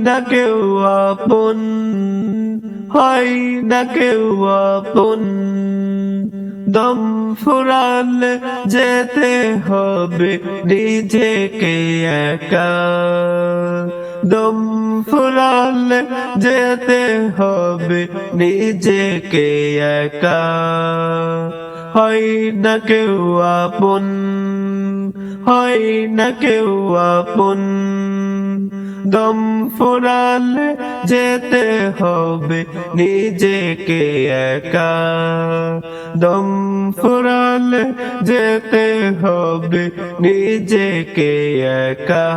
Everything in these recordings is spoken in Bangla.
না কেউ আপন, হয় না কেউ আপন। দম ফুরালে যেতে হবে নিজেকে একা, দম ফুরালে যেতে হবে নিজেকে একা। হয় না কেউ আপন, হয় না কেউ আপন। দম ফুরালে যেতে হবে নিজেকে একা, দম ফুরালে যেতে হবে নিজেকে একা।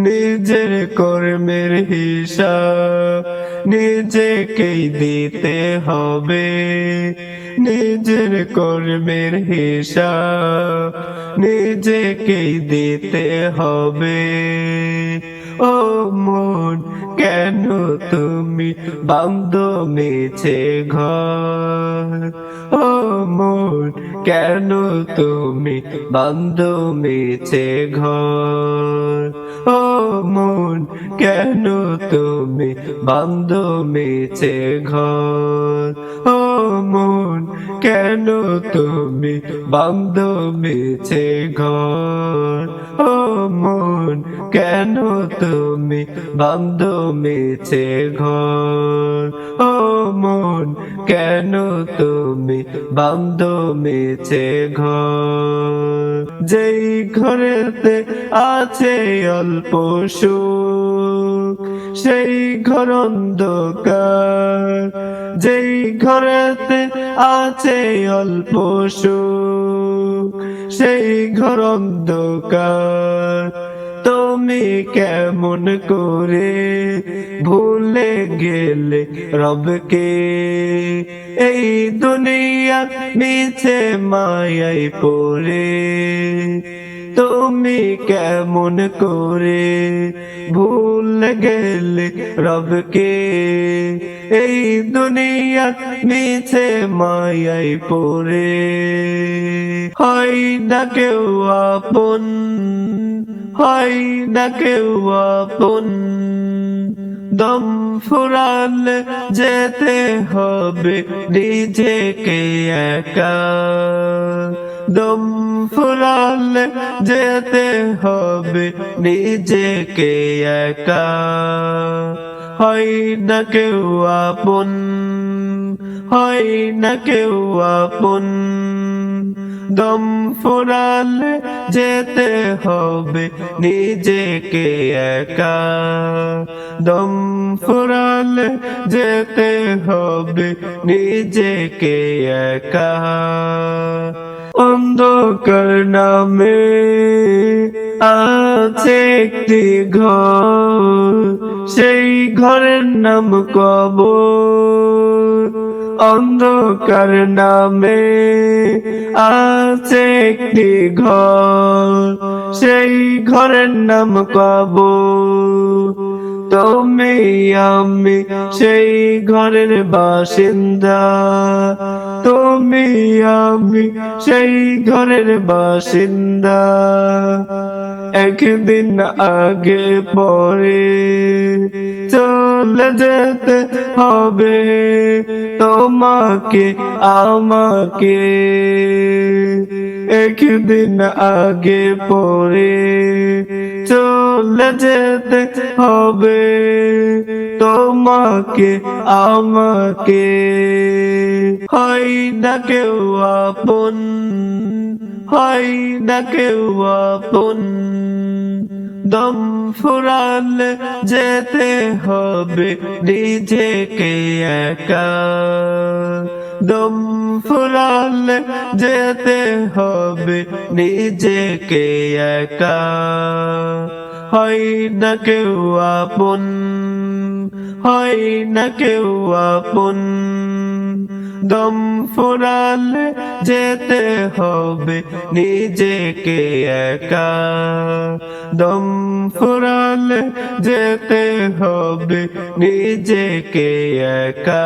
নিজের কর্মের হিসাব নিজেকেই দিতে হবে, নিজের কর্মের হিসাব নিজেকেই দিতে হবে। ও মন কেন তুমি বাঁধো মিছে ঘর, ও মন কেন তুমি বাঁধো মিছে ঘর, ও মন কেন তুমি বাঁধো মিছে ঘর, ও মন কেন তুমি বাঁধো মিছে ঘর, ও মন কেন তুমি বাঁধো মিছে ঘর, ও মন কেন তুমি বাঁধো মিছে ঘর। যেই ঘরেতে আছে অল্প সুখ সেই ঘর অন্ধকার, যেই ঘরেতে আছে অল্প সুখ সেই ঘর অন্ধকার। তুমি কেমন করে ভুলে গেলে রবকে, এই দুনিয়া মিছে মায়ায় পড়ে। তুমি কেমন করে ভুলে গেলে রবকে, এই দুনিয়া মিছে মায়ায় পড়ে। হয় না কেউ আপন, হয় না কেউ আপন। দম ফুরালে যেতে হবে নিজেকে একা, দম ফুরালে যেতে হবে নিজেকে একা। হয় না কেউ আপন, হয় না কেউ আপন। দম ফুরালে যেতে হবে নিজেকে একা, দম ফুরালে যেতে হবে নিজেকে একা। অন্ধকার নামে আছে একটি ঘর, সেই ঘরের নাম কবর। অন্ধকার নামে আছে একটি ঘর, সেই ঘরের নাম কবর। তুমি আমি সেই ঘরের বাসিন্দা, তুমি আমি সেই ঘরের বাসিন্দা। একদিন আগে পরে চলে যেতে হবে তোমাকে আমাকে, একদিন আগে পরে চলে যেতে হবে তোমাকে আমাকে। হয় না কেউ আপন, হয় না কেউ আপন। দম ফুরালে যেতে হবে নিজেকে একা, দম ফুরালে যেতে হবে নিজেকে একা। হয় না কেউ আপন, হয় না কেউ আপন। দম ফুরালে যেতে হবে নিজেকে একা, দম ফুরালে যেতে হবে নিজেকে একা।